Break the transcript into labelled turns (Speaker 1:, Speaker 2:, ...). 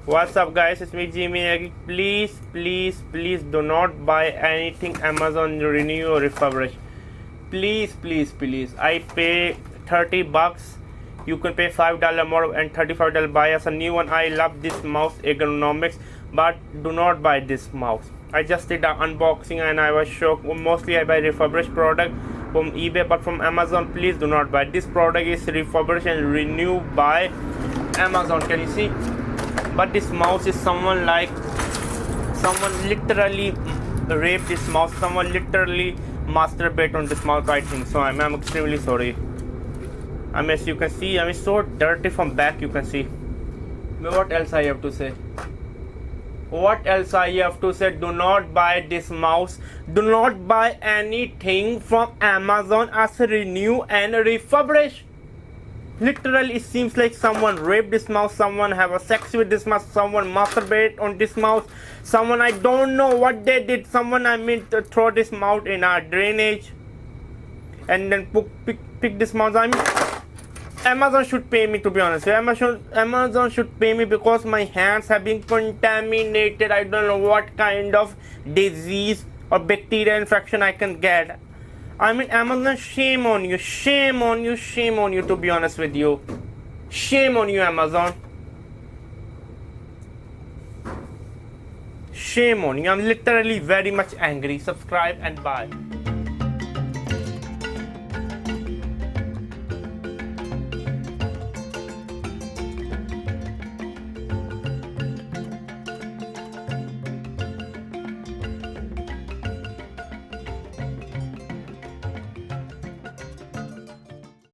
Speaker 1: What's up guys, it's me Jimmy. Please do not buy anything Amazon renew or refurbish. Please. I pay 30 bucks. You can pay $5 more and $35 buy us a new one. I love this mouse ergonomics, but do not buy this mouse. I just did an unboxing and I was shocked. Mostly I buy refurbished product from eBay, but from Amazon please do not buy. This product is refurbished and renewed by Amazon. Can you see? But this mouse is someone literally raped this mouse. Someone literally masturbate on this mouse, I think. So I'm extremely sorry. As you can see, it's so dirty from back. You can see. What else I have to say? Do not buy this mouse. Do not buy anything from Amazon as a renew and refurbish. Literally, it seems like someone raped this mouse, someone have a sex with this mouse, someone masturbate on this mouse, someone, I don't know what they did, someone to throw this mouse in our drainage and then pick this mouse. Amazon should pay me, to be honest. Amazon should pay me because my hands have been contaminated. I don't know what kind of disease or bacteria infection I can get. Amazon, shame on you, to be honest with you. Shame on you, Amazon. Shame on you. I'm literally very much angry. Subscribe and bye.